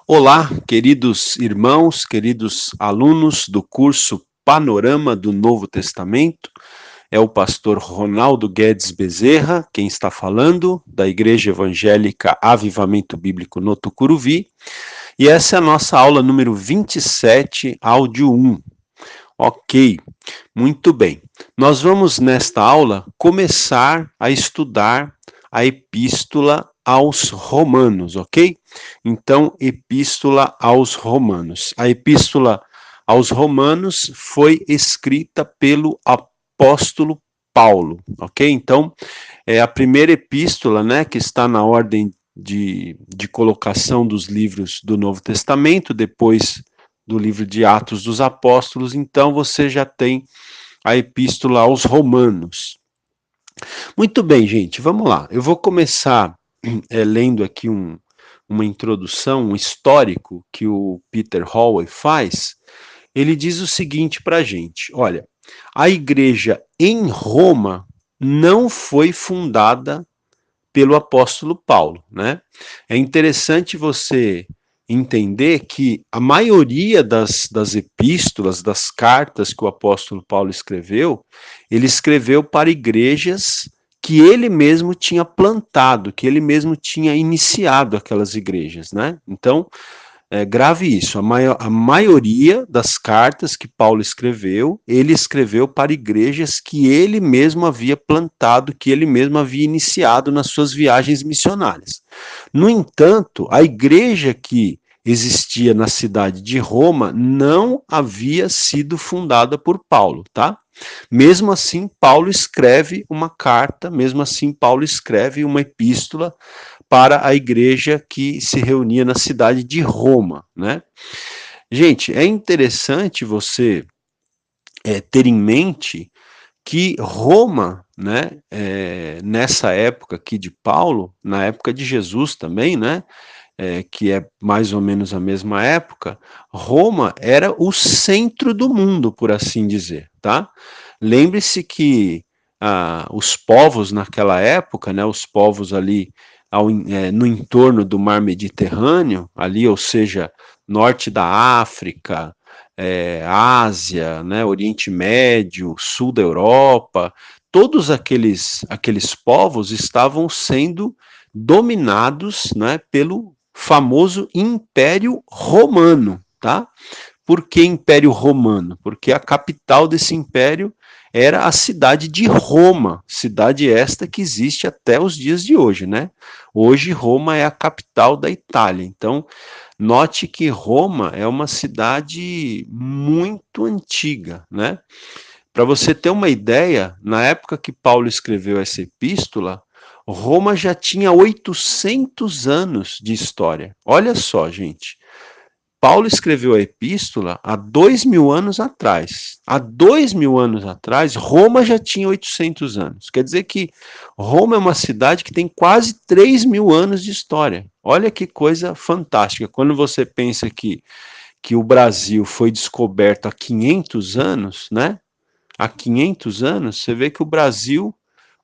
Olá, queridos irmãos, queridos alunos do curso Panorama do Novo Testamento. É o pastor Ronaldo Guedes Bezerra quem está falando, da Igreja Evangélica Avivamento Bíblico no Tucuruvi. E essa é a nossa aula número 27, áudio 1. Ok, muito bem. Nós vamos, nesta aula, começar a estudar a Epístola aos Romanos, ok? Então, Epístola aos Romanos. A Epístola aos Romanos foi escrita pelo apóstolo Paulo, ok? Então, é a primeira epístola, né, que está na ordem de colocação dos livros do Novo Testamento, depois do livro de Atos dos Apóstolos, então você já tem a epístola aos Romanos. Muito bem, gente, vamos lá. Eu vou começar lendo aqui uma introdução, um histórico que o Peter Holloway faz. Ele diz o seguinte para a gente: olha, a igreja em Roma não foi fundada pelo apóstolo Paulo, né? É interessante você entender que a maioria das epístolas, das cartas que o apóstolo Paulo escreveu, ele escreveu para igrejas que ele mesmo tinha plantado, que ele mesmo tinha iniciado aquelas igrejas, né? Então, grave isso, a maioria das cartas que Paulo escreveu, ele escreveu para igrejas que ele mesmo havia plantado, que ele mesmo havia iniciado nas suas viagens missionárias. No entanto, a igreja que existia na cidade de Roma não havia sido fundada por Paulo, tá? Mesmo assim, Paulo escreve uma carta, mesmo assim, Paulo escreve uma epístola para a igreja que se reunia na cidade de Roma, né? Gente, é interessante você ter em mente que Roma, né, nessa época aqui de Paulo, na época de Jesus também, né, que é mais ou menos a mesma época, Roma era o centro do mundo, por assim dizer, tá? Lembre-se que os povos naquela época, né, os povos ali no entorno do mar Mediterrâneo, ali, ou seja, norte da África, Ásia, né, Oriente Médio, sul da Europa, todos aqueles povos estavam sendo dominados, né, pelo famoso Império Romano, tá? Por que Império Romano? Porque a capital desse império era a cidade de Roma, cidade esta que existe até os dias de hoje, né? Hoje Roma é a capital da Itália. Então, note que Roma é uma cidade muito antiga, né? Para você ter uma ideia, na época que Paulo escreveu essa epístola, Roma já tinha 800 anos de história. Olha só, gente. Paulo escreveu a epístola há 2.000 anos atrás. Há 2.000 anos atrás, Roma já tinha 800 anos. Quer dizer que Roma é uma cidade que tem quase 3.000 anos de história. Olha que coisa fantástica. Quando você pensa que o Brasil foi descoberto há 500 anos, né? Há 500 anos, você vê que o Brasil,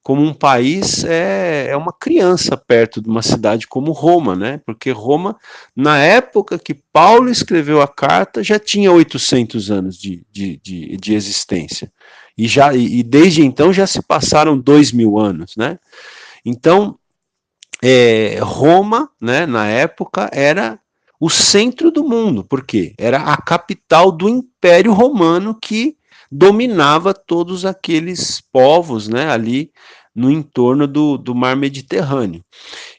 como um país, é uma criança perto de uma cidade como Roma, né? Porque Roma, na época que Paulo escreveu a carta, já tinha 800 anos de existência. E desde então já se passaram 2.000 anos, né? Então, Roma, né, na época, era o centro do mundo, porque era a capital do Império Romano que dominava todos aqueles povos, né, ali no entorno do mar Mediterrâneo.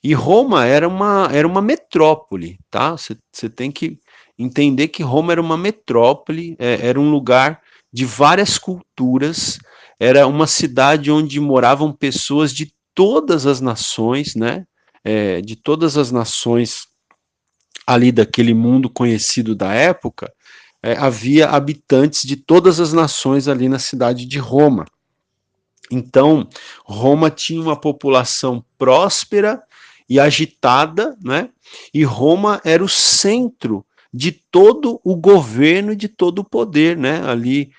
E Roma era uma metrópole, tá? Você tem que entender que Roma era uma metrópole, era um lugar de várias culturas, era uma cidade onde moravam pessoas de todas as nações, né? De todas as nações ali daquele mundo conhecido da época, havia habitantes de todas as nações ali na cidade de Roma. Então, Roma tinha uma população próspera e agitada, né? E Roma era o centro de todo o governo, de todo o poder, né? Ali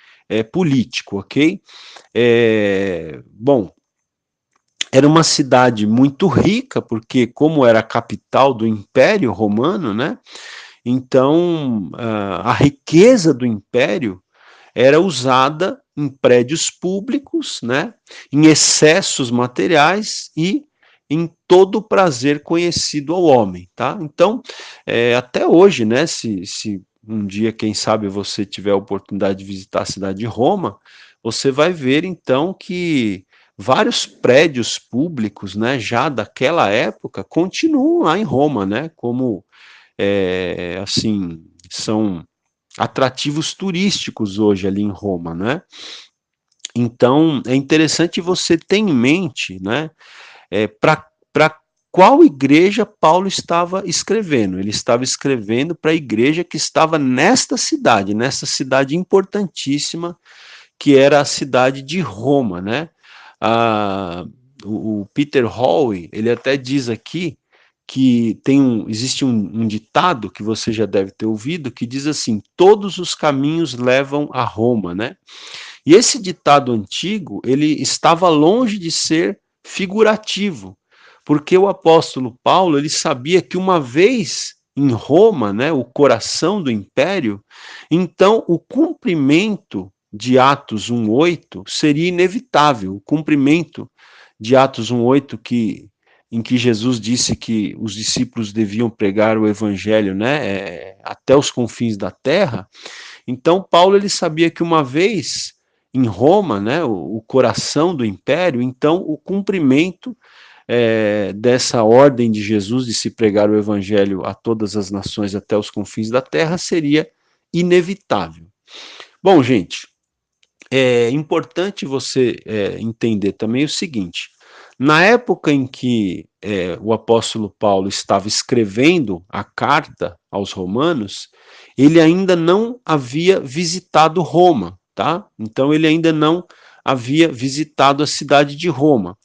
político, ok? Bom, era uma cidade muito rica, porque como era a capital do Império Romano, né? Então, a riqueza do império era usada em prédios públicos, né, em excessos materiais e em todo o prazer conhecido ao homem, tá? Então, até hoje, né, se um dia, quem sabe, você tiver a oportunidade de visitar a cidade de Roma, você vai ver, então, que vários prédios públicos, né, já daquela época, continuam lá em Roma, né, como, assim, são atrativos turísticos hoje ali em Roma, né? Então, é interessante você ter em mente, né, para qual igreja Paulo estava escrevendo. Ele estava escrevendo para a igreja que estava nesta cidade importantíssima, que era a cidade de Roma, né? Ah, o Peter Howe, ele até diz aqui que existe um ditado que você já deve ter ouvido, que diz assim: todos os caminhos levam a Roma, né? E esse ditado antigo, ele estava longe de ser figurativo, porque o apóstolo Paulo, ele sabia que uma vez em Roma, né, o coração do império, então o cumprimento de Atos 1:8 seria inevitável. O cumprimento de Atos 1:8 em que Jesus disse que os discípulos deviam pregar o evangelho, né, até os confins da terra. Então Paulo, ele sabia que uma vez em Roma, né, o coração do império, então o cumprimento dessa ordem de Jesus de se pregar o evangelho a todas as nações até os confins da terra seria inevitável. Bom, gente, é importante você entender também o seguinte: na época em que o apóstolo Paulo estava escrevendo a carta aos Romanos, ele ainda não havia visitado Roma, tá? Então ele ainda não havia visitado a cidade de Roma.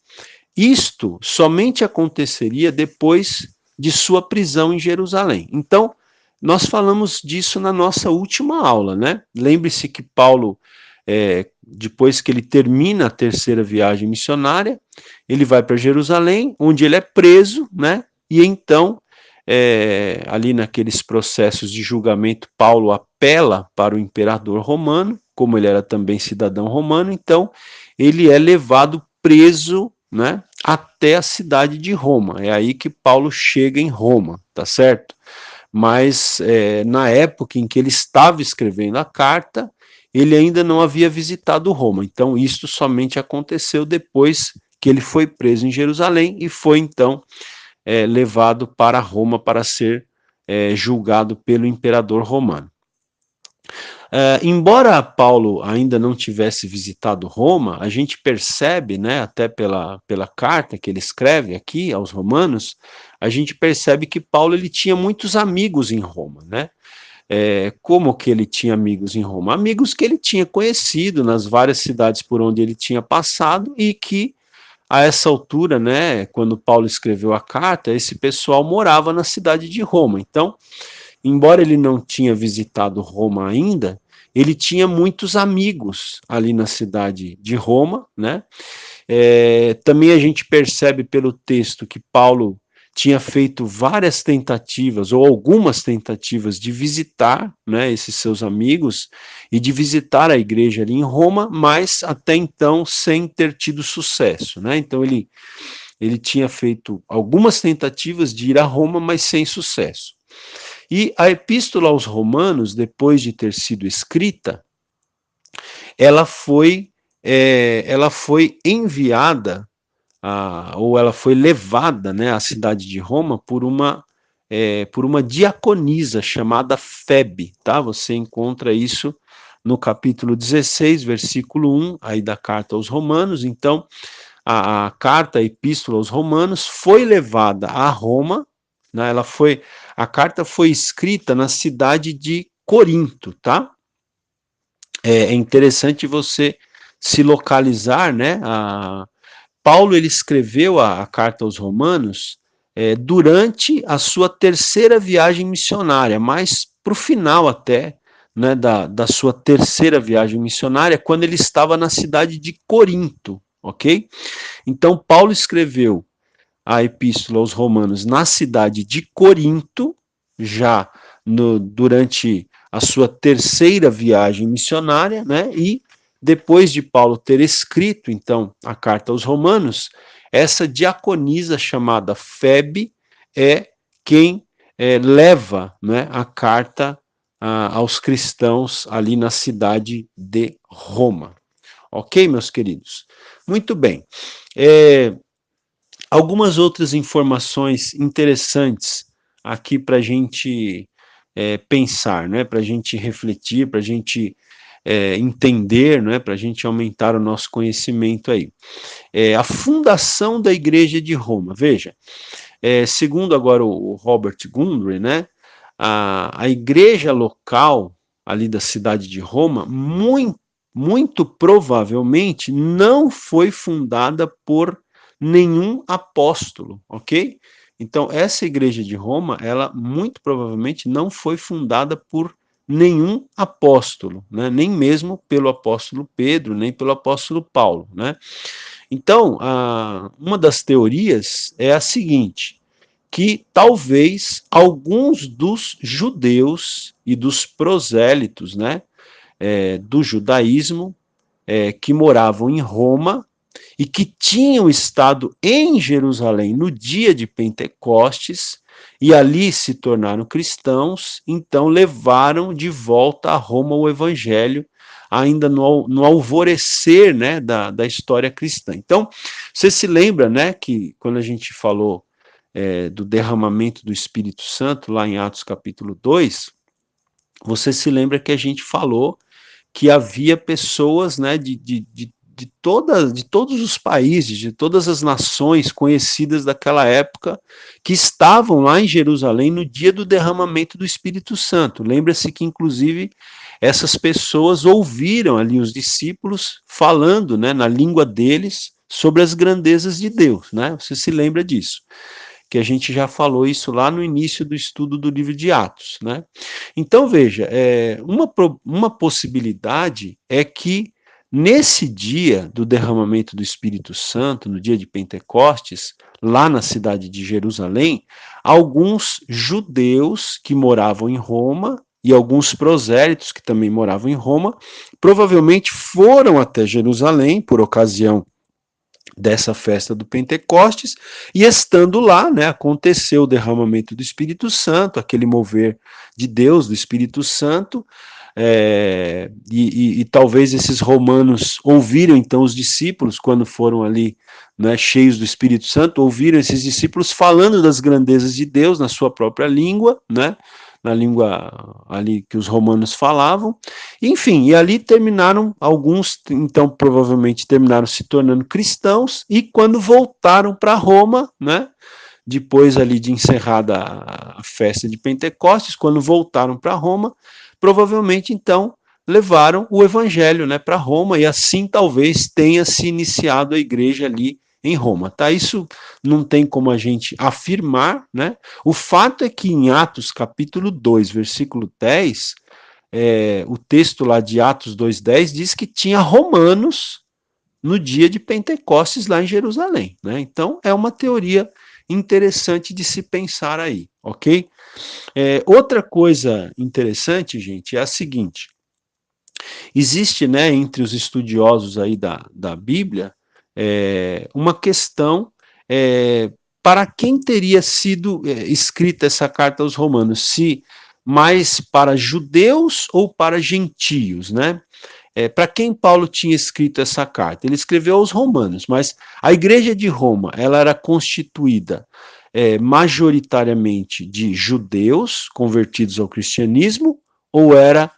Isto somente aconteceria depois de sua prisão em Jerusalém. Então, nós falamos disso na nossa última aula, né? Lembre-se que Paulo, depois que ele termina a terceira viagem missionária, ele vai para Jerusalém, onde ele é preso, né? E então, ali naqueles processos de julgamento, Paulo apela para o imperador romano, como ele era também cidadão romano, então ele é levado preso, né, até a cidade de Roma. É aí que Paulo chega em Roma, tá certo? Mas na época em que ele estava escrevendo a carta, ele ainda não havia visitado Roma. Então, isso somente aconteceu depois que ele foi preso em Jerusalém e foi então levado para Roma para ser julgado pelo imperador romano. Embora Paulo ainda não tivesse visitado Roma, a gente percebe, né, até pela carta que ele escreve aqui aos Romanos, a gente percebe que Paulo, ele tinha muitos amigos em Roma, né? Como que ele tinha amigos em Roma? Amigos que ele tinha conhecido nas várias cidades por onde ele tinha passado e que, a essa altura, né, quando Paulo escreveu a carta, esse pessoal morava na cidade de Roma. Então, embora ele não tinha visitado Roma ainda, ele tinha muitos amigos ali na cidade de Roma, né? Também a gente percebe pelo texto que Paulo tinha feito várias tentativas, ou algumas tentativas, de visitar, né, esses seus amigos e de visitar a igreja ali em Roma, mas até então sem ter tido sucesso, né? Então ele tinha feito algumas tentativas de ir a Roma, mas sem sucesso. E a Epístola aos Romanos, depois de ter sido escrita, ela foi enviada, ou ela foi levada, né, à cidade de Roma por uma diaconisa chamada Febe, tá? Você encontra isso no capítulo 16, versículo 1, aí da carta aos Romanos. Então, a carta, a Epístola aos Romanos, foi levada a Roma, né? A carta foi escrita na cidade de Corinto, tá? É interessante você se localizar, né? Paulo, ele escreveu a carta aos Romanos durante a sua terceira viagem missionária, mas para o final até, né, da sua terceira viagem missionária, quando ele estava na cidade de Corinto, ok? Então, Paulo escreveu a Epístola aos Romanos na cidade de Corinto, já durante a sua terceira viagem missionária, né? E depois de Paulo ter escrito, então, a carta aos Romanos, essa diaconisa chamada Febe é quem leva, né, a carta aos cristãos ali na cidade de Roma. Ok, meus queridos? Muito bem. Algumas outras informações interessantes aqui para a gente pensar, né? Para a gente refletir, para a gente entender, né? Para a gente aumentar o nosso conhecimento aí. A fundação da Igreja de Roma. Veja, segundo agora o Robert Gundry, né? A igreja local ali da cidade de Roma, muito provavelmente não foi fundada por nenhum apóstolo, ok? Então, essa igreja de Roma, ela muito provavelmente não foi fundada por nenhum apóstolo, né? Nem mesmo pelo apóstolo Pedro, nem pelo apóstolo Paulo, né? Então, uma das teorias é a seguinte, que talvez alguns dos judeus e dos prosélitos, né, do judaísmo, que moravam em Roma e que tinham estado em Jerusalém no dia de Pentecostes e ali se tornaram cristãos, então levaram de volta a Roma o evangelho, ainda no alvorecer, né, da história cristã. Então, você se lembra, né, que quando a gente falou do derramamento do Espírito Santo, lá em Atos capítulo 2, você se lembra que a gente falou que havia pessoas, né, de todos os países, de todas as nações conhecidas daquela época, que estavam lá em Jerusalém no dia do derramamento do Espírito Santo. Lembra-se que, inclusive, essas pessoas ouviram ali os discípulos falando, né, na língua deles sobre as grandezas de Deus, né? Você se lembra disso? Que a gente já falou isso lá no início do estudo do livro de Atos, né? Então, veja, uma possibilidade é que nesse dia do derramamento do Espírito Santo, no dia de Pentecostes, lá na cidade de Jerusalém, alguns judeus que moravam em Roma e alguns prosélitos que também moravam em Roma, provavelmente foram até Jerusalém por ocasião dessa festa do Pentecostes, e estando lá, né, aconteceu o derramamento do Espírito Santo, aquele mover de Deus, do Espírito Santo, e talvez esses romanos ouviram então os discípulos, quando foram ali, né, cheios do Espírito Santo, ouviram esses discípulos falando das grandezas de Deus na sua própria língua, né, na língua ali que os romanos falavam, enfim, e ali terminaram, alguns então provavelmente terminaram se tornando cristãos, e quando voltaram para Roma, né, depois ali de encerrada a festa de Pentecostes, quando voltaram para Roma, provavelmente então levaram o evangelho, né, para Roma, e assim talvez tenha se iniciado a igreja ali em Roma, tá? Isso não tem como a gente afirmar, né? O fato é que em Atos capítulo 2, versículo 10, o texto lá de Atos 2:10 diz que tinha romanos no dia de Pentecostes lá em Jerusalém, né? Então é uma teoria interessante de se pensar aí, ok? Outra coisa interessante, gente, é a seguinte: existe, né, entre os estudiosos aí da Bíblia, uma questão para quem teria sido escrita essa carta aos Romanos, se mais para judeus ou para gentios, né? Para quem Paulo tinha escrito essa carta? Ele escreveu aos romanos, mas a igreja de Roma, ela era constituída majoritariamente de judeus convertidos ao cristianismo, ou era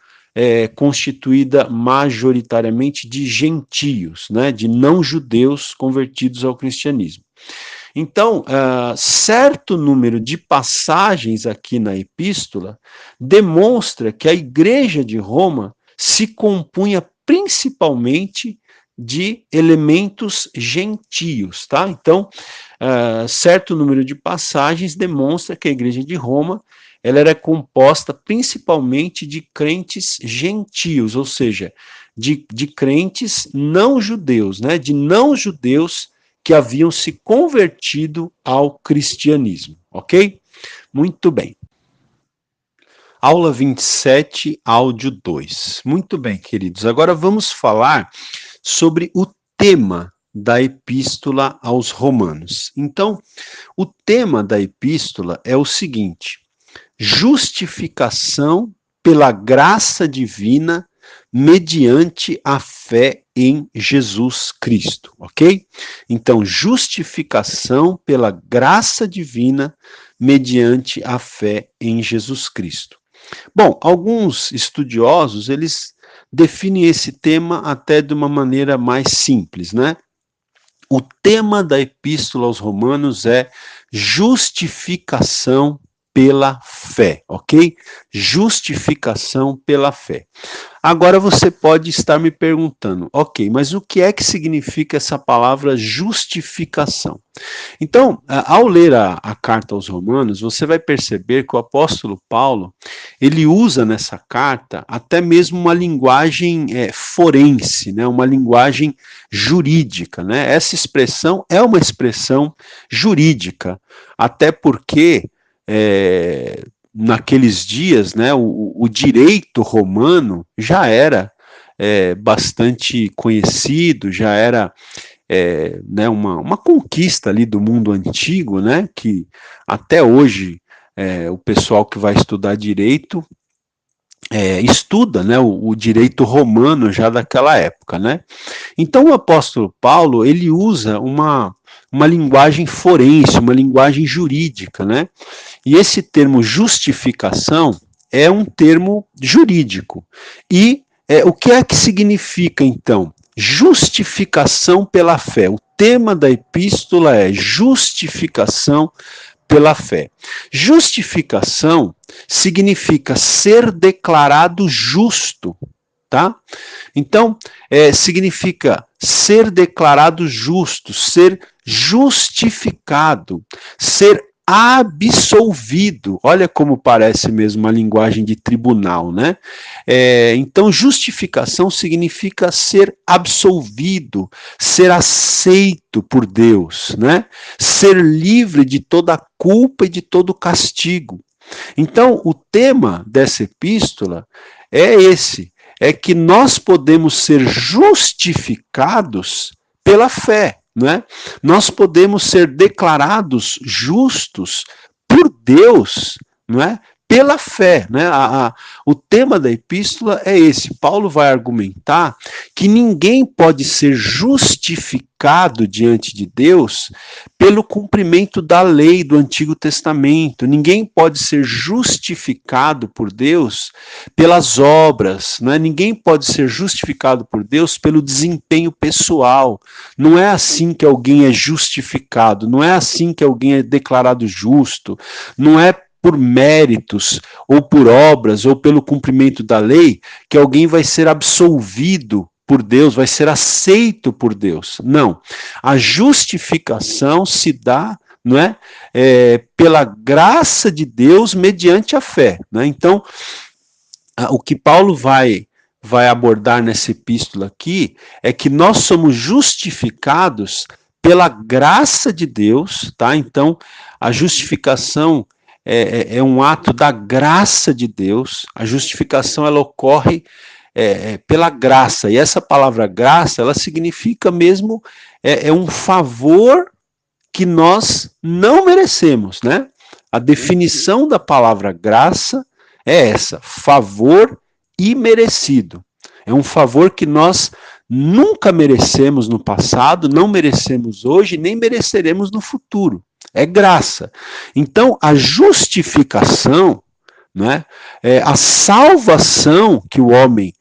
constituída majoritariamente de gentios, né, de não-judeus convertidos ao cristianismo. Então, certo número de passagens aqui na epístola demonstra que a igreja de Roma se compunha principalmente de elementos gentios, tá? Então, certo número de passagens demonstra que a igreja de Roma ela era composta principalmente de crentes gentios, ou seja, de crentes não judeus, né? De não judeus que haviam se convertido ao cristianismo, ok? Muito bem. Aula 27, áudio 2. Muito bem, queridos. Agora vamos falar sobre o tema da epístola aos Romanos. Então, o tema da epístola é o seguinte: justificação pela graça divina mediante a fé em Jesus Cristo, ok? Então, justificação pela graça divina mediante a fé em Jesus Cristo. Bom, alguns estudiosos, eles definem esse tema até de uma maneira mais simples, né? O tema da epístola aos Romanos é justificação pela fé, ok? Justificação pela fé. Agora você pode estar me perguntando, ok, mas o que é que significa essa palavra justificação? Então, ao ler a carta aos Romanos, você vai perceber que o apóstolo Paulo, ele usa nessa carta até mesmo uma linguagem forense, né, uma linguagem jurídica, né? Essa expressão é uma expressão jurídica, até porque naqueles dias, né, o direito romano já era bastante conhecido, já era né, uma conquista ali do mundo antigo, né, que até hoje o pessoal que vai estudar direito estuda, né, o direito romano já daquela época, né? Então o apóstolo Paulo, ele usa uma linguagem forense, uma linguagem jurídica, né? E esse termo justificação é um termo jurídico. E o que é que significa, então? Justificação pela fé. O tema da epístola é justificação pela fé. Justificação significa ser declarado justo, tá? Então, significa ser declarado justo, ser justificado, ser absolvido. Olha como parece mesmo uma linguagem de tribunal, né? Então, justificação significa ser absolvido, ser aceito por Deus, né? Ser livre de toda culpa e de todo castigo. Então, o tema dessa epístola é esse, é que nós podemos ser justificados pela fé. Né? Nós podemos ser declarados justos por Deus, não é? Pela fé. Né? O tema da epístola é esse. Paulo vai argumentar que ninguém pode ser justificado diante de Deus pelo cumprimento da lei do Antigo Testamento. Ninguém pode ser justificado por Deus pelas obras. Né? Ninguém pode ser justificado por Deus pelo desempenho pessoal. Não é assim que alguém é justificado. Não é assim que alguém é declarado justo. Não é por méritos, ou por obras, ou pelo cumprimento da lei, que alguém vai ser absolvido por Deus, vai ser aceito por Deus. Não. A justificação se dá, não é, pela graça de Deus mediante a fé. Né? Então, o que Paulo vai abordar nessa epístola aqui é que nós somos justificados pela graça de Deus, tá? Então, a justificação é um ato da graça de Deus. A justificação ela ocorre pela graça, e essa palavra graça, ela significa mesmo um favor que nós não merecemos, né? A definição da palavra graça é essa, favor imerecido. É um favor que nós nunca merecemos no passado, não merecemos hoje, nem mereceremos no futuro. É graça. Então, a justificação, né, a salvação que o homem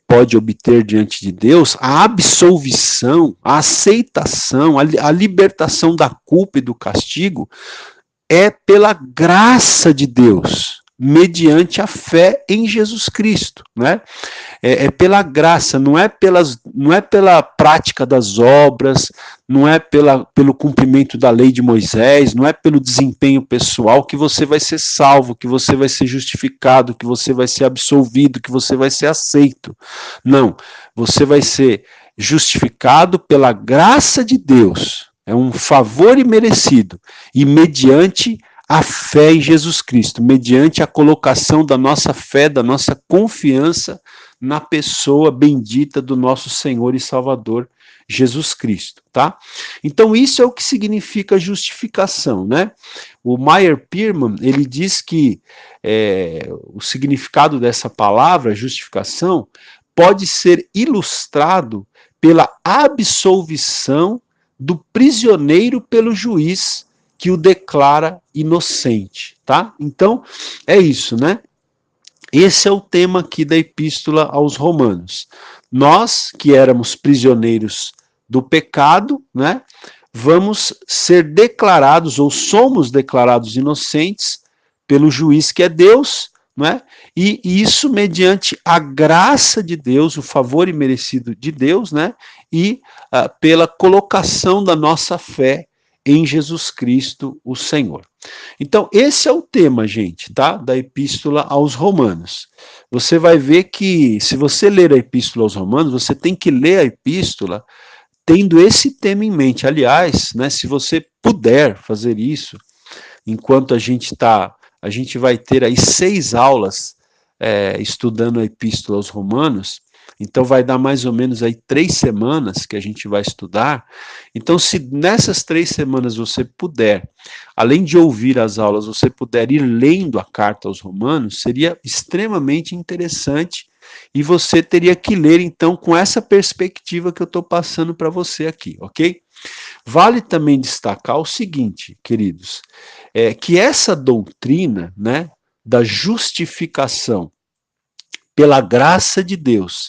pode obter diante de Deus, a absolvição, a aceitação, a libertação da culpa e do castigo, é pela graça de Deus, mediante a fé em Jesus Cristo, né? É pela graça, não é pela prática das obras, não é pelo cumprimento da lei de Moisés, não é pelo desempenho pessoal que você vai ser salvo, que você vai ser justificado, que você vai ser absolvido, que você vai ser aceito. Não, você vai ser justificado pela graça de Deus. É um favor imerecido e mediante a fé em Jesus Cristo, mediante a colocação da nossa fé, da nossa confiança na pessoa bendita do nosso Senhor e Salvador, Jesus Cristo, tá? Então isso é o que significa justificação, né? O Meyer Pearman, ele diz que o significado dessa palavra, justificação, pode ser ilustrado pela absolvição do prisioneiro pelo juiz que o declara inocente, tá? Então, é isso, né? Esse é o tema aqui da Epístola aos Romanos. Nós, que éramos prisioneiros do pecado, né, vamos ser declarados, ou somos declarados inocentes pelo juiz que é Deus, né, e isso mediante a graça de Deus, o favor imerecido de Deus, né, e pela colocação da nossa fé em Jesus Cristo, o Senhor. Então, esse é o tema, gente, tá? Da Epístola aos Romanos. Você vai ver que, se você ler a Epístola aos Romanos, você tem que ler a Epístola tendo esse tema em mente. Aliás, né, se você puder fazer isso, enquanto a gente vai ter aí 6 aulas estudando a Epístola aos Romanos, então vai dar mais ou menos aí 3 semanas que a gente vai estudar. Então, se nessas 3 semanas você puder, além de ouvir as aulas, você puder ir lendo a carta aos Romanos, seria extremamente interessante, e você teria que ler, então, com essa perspectiva que eu estou passando para você aqui, ok? Vale também destacar o seguinte, queridos, que essa doutrina, né, da justificação pela graça de Deus,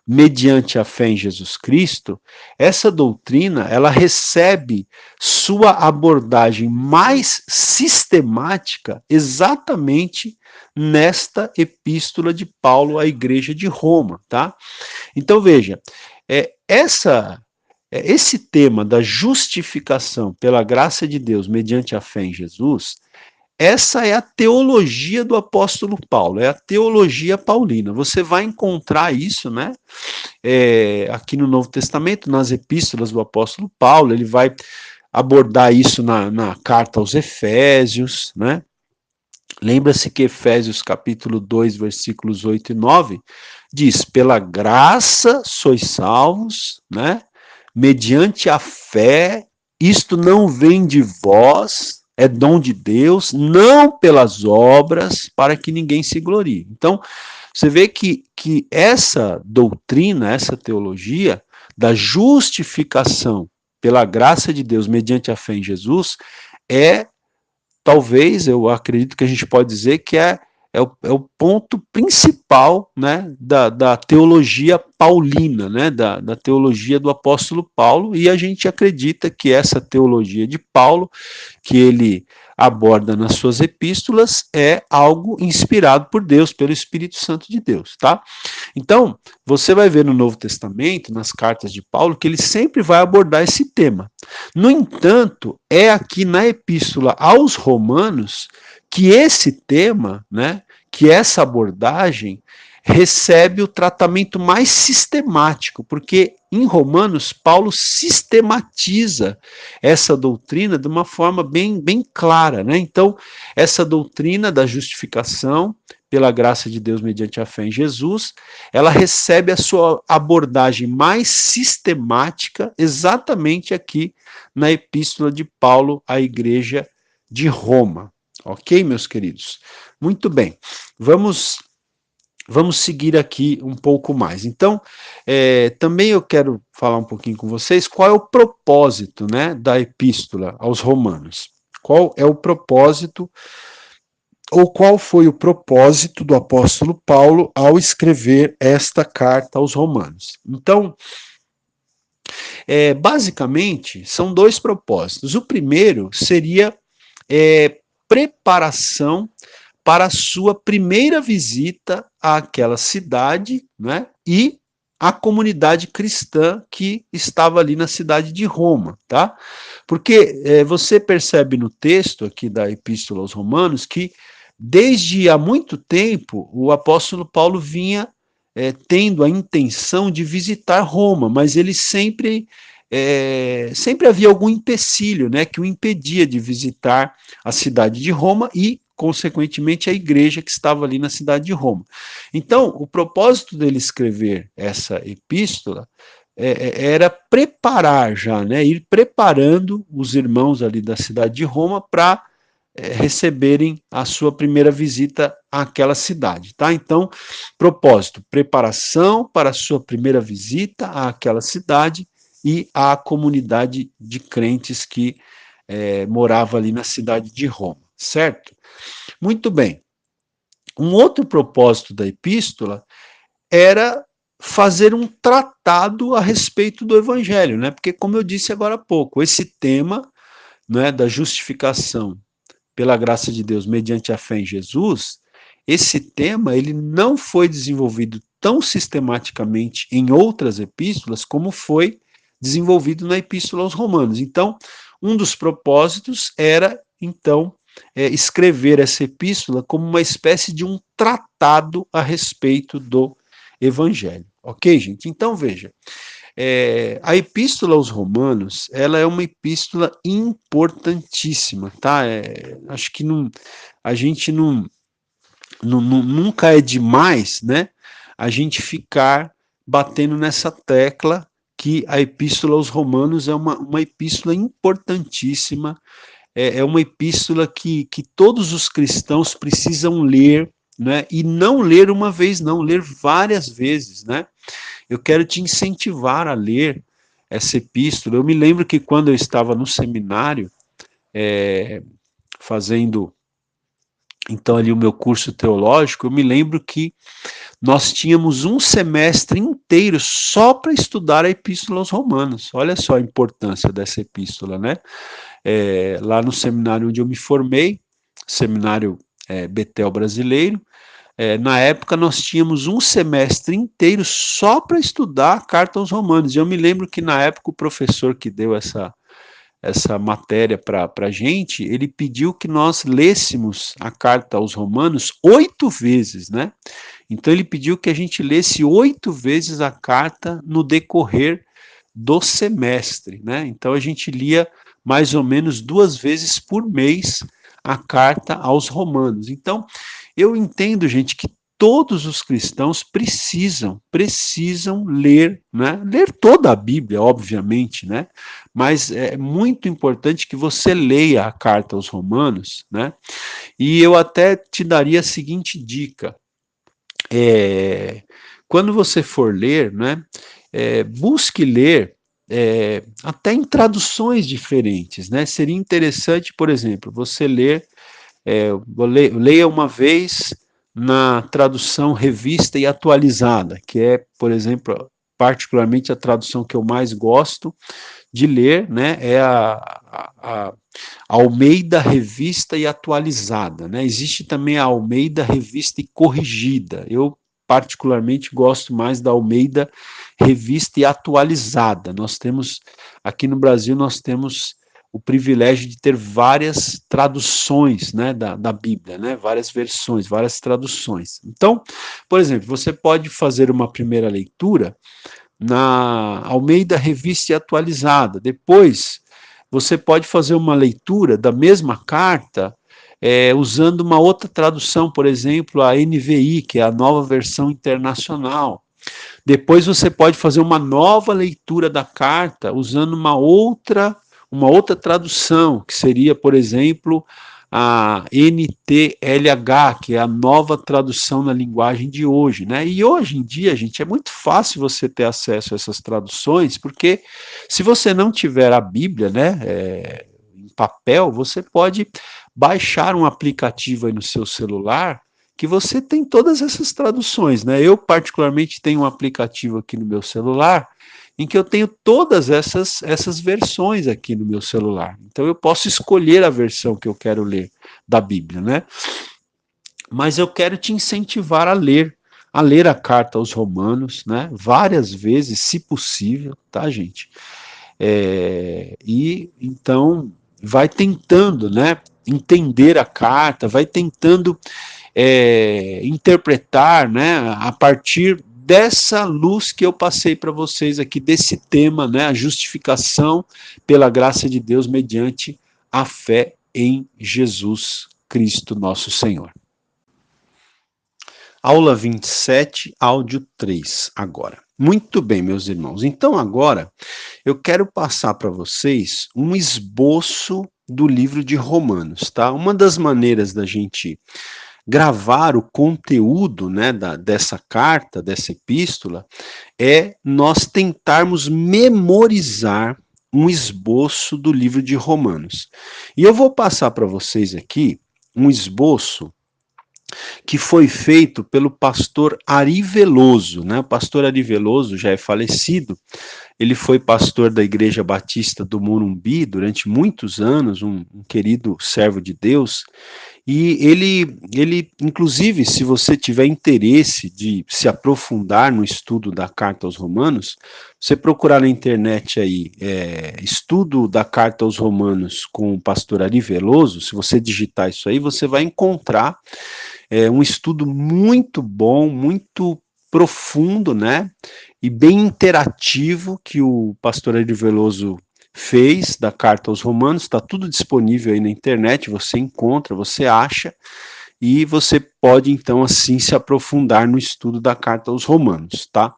mediante a fé em Jesus Cristo, essa doutrina, ela recebe sua abordagem mais sistemática exatamente nesta epístola de Paulo à igreja de Roma, tá? Então veja, esse tema da justificação pela graça de Deus mediante a fé em Jesus, essa é a teologia do apóstolo Paulo, é a teologia paulina. Você vai encontrar isso, né? Aqui no Novo Testamento, nas epístolas do apóstolo Paulo, ele vai abordar isso na carta aos Efésios, né? Lembra-se que Efésios capítulo 2, versículos 8 e 9, diz, pela graça sois salvos, né? Mediante a fé, isto não vem de vós, é dom de Deus, não pelas obras, para que ninguém se glorie. Então, você vê que essa doutrina, essa teologia da justificação pela graça de Deus mediante a fé em Jesus, talvez, eu acredito que a gente pode dizer que é o ponto principal, né, da teologia paulina, né, da teologia do apóstolo Paulo, e a gente acredita que essa teologia de Paulo, que ele aborda nas suas epístolas, é algo inspirado por Deus, pelo Espírito Santo de Deus, tá? Então, você vai ver no Novo Testamento, nas cartas de Paulo, que ele sempre vai abordar esse tema. No entanto, é aqui na epístola aos Romanos que esse tema, né, que essa abordagem recebe o tratamento mais sistemático, porque em Romanos, Paulo sistematiza essa doutrina de uma forma bem clara, né? Então, essa doutrina da justificação pela graça de Deus mediante a fé em Jesus, ela recebe a sua abordagem mais sistemática exatamente aqui na epístola de Paulo à igreja de Roma. Ok, meus queridos? Muito bem. Vamos seguir aqui um pouco mais. Então, também eu quero falar um pouquinho com vocês qual é o propósito, né, da epístola aos Romanos. Qual é o propósito, ou qual foi o propósito do apóstolo Paulo ao escrever esta carta aos Romanos? Então, basicamente, são 2 propósitos. O primeiro seria preparação para a sua primeira visita àquela cidade, né, e a comunidade cristã que estava ali na cidade de Roma, tá? Porque você percebe no texto aqui da Epístola aos Romanos que desde há muito tempo o apóstolo Paulo vinha tendo a intenção de visitar Roma, mas ele sempre sempre havia algum empecilho, né, que o impedia de visitar a cidade de Roma e, consequentemente, a igreja que estava ali na cidade de Roma. Então, o propósito dele escrever essa epístola era preparar já, né, ir preparando os irmãos ali da cidade de Roma para receberem a sua primeira visita àquela cidade, tá? Então, propósito, preparação para a sua primeira visita àquela cidade e à comunidade de crentes que morava ali na cidade de Roma, certo? Muito bem. Um outro propósito da epístola era fazer um tratado a respeito do evangelho, né? Porque, como eu disse agora há pouco, esse tema, né, da justificação pela graça de Deus mediante a fé em Jesus, esse tema ele não foi desenvolvido tão sistematicamente em outras epístolas como foi desenvolvido na epístola aos Romanos. Então, um dos propósitos era, então, escrever essa epístola como uma espécie de um tratado a respeito do Evangelho. Ok, gente? Então, veja, a epístola aos Romanos, ela é uma epístola importantíssima, tá? Acho que a gente nunca é demais, né? A gente ficar batendo nessa tecla que a epístola aos Romanos é uma epístola importantíssima, é uma epístola que todos os cristãos precisam ler, né? E não ler uma vez, não, ler várias vezes, né? Eu quero te incentivar a ler essa epístola. Eu me lembro que quando eu estava no seminário, fazendo então ali o meu curso teológico, eu me lembro que nós tínhamos um semestre inteiro só para estudar a epístola aos Romanos. Olha só a importância dessa epístola, né? Lá no seminário onde eu me formei, seminário Betel Brasileiro, na época nós tínhamos um semestre inteiro só para estudar a carta aos Romanos. E eu me lembro que na época o professor que deu essa matéria para a gente, ele pediu que nós lêssemos a carta aos Romanos 8 vezes, né? Então ele pediu que a gente lesse 8 vezes a carta no decorrer do semestre, né? Então a gente lia mais ou menos 2 vezes por mês a carta aos Romanos. Então eu entendo, gente, que todos os cristãos precisam ler, né? Ler toda a Bíblia, obviamente, né? Mas é muito importante que você leia a carta aos Romanos, né? E eu até te daria a seguinte dica: quando você for ler, né? Busque ler até em traduções diferentes, né? Seria interessante, por exemplo, você ler leia uma vez na tradução revista e atualizada, que é, por exemplo, particularmente a tradução que eu mais gosto de ler, né, é a Almeida Revista e Atualizada, né? Existe também a Almeida Revista e Corrigida. Eu particularmente gosto mais da Almeida Revista e Atualizada. Nós temos aqui no Brasil nós temos o privilégio de ter várias traduções, né, da Bíblia, né, várias versões, várias traduções. Então, por exemplo, você pode fazer uma primeira leitura na Almeida Revista e Atualizada. Depois, você pode fazer uma leitura da mesma carta usando uma outra tradução, por exemplo, a NVI, que é a Nova Versão Internacional. Depois você pode fazer uma nova leitura da carta usando uma outra tradução, que seria, por exemplo, a NTLH, que é a nova tradução na linguagem de hoje, né? E hoje em dia, gente, é muito fácil você ter acesso a essas traduções, porque se você não tiver a Bíblia, né, em papel, você pode baixar um aplicativo aí no seu celular que você tem todas essas traduções, né? Eu particularmente tenho um aplicativo aqui no meu celular em que eu tenho todas essas versões aqui no meu celular. Então eu posso escolher a versão que eu quero ler da Bíblia, né? Mas eu quero te incentivar a ler a carta aos Romanos, né? Várias vezes, se possível, tá, gente? E então vai tentando, né? Entender a carta, vai tentando interpretar, né? A partir dessa luz que eu passei para vocês aqui, desse tema, né, a justificação pela graça de Deus mediante a fé em Jesus Cristo, nosso Senhor. Aula 27, áudio 3, agora. Muito bem, meus irmãos. Então, agora, eu quero passar para vocês um esboço do livro de Romanos, tá? Uma das maneiras da gente gravar o conteúdo, né, dessa carta, dessa epístola, é nós tentarmos memorizar um esboço do livro de Romanos. E eu vou passar para vocês aqui um esboço que foi feito pelo pastor Ari Veloso, né? O pastor Ari Veloso já é falecido, ele foi pastor da Igreja Batista do Morumbi durante muitos anos, um querido servo de Deus, e ele, inclusive, se você tiver interesse de se aprofundar no estudo da Carta aos Romanos, você procurar na internet aí, estudo da Carta aos Romanos com o pastor Ari Veloso, se você digitar isso aí, você vai encontrar um estudo muito bom, muito profundo, né, e bem interativo que o pastor Ari Veloso fez da Carta aos Romanos. Está tudo disponível aí na internet, você encontra, você acha, e você pode então assim se aprofundar no estudo da Carta aos Romanos, tá?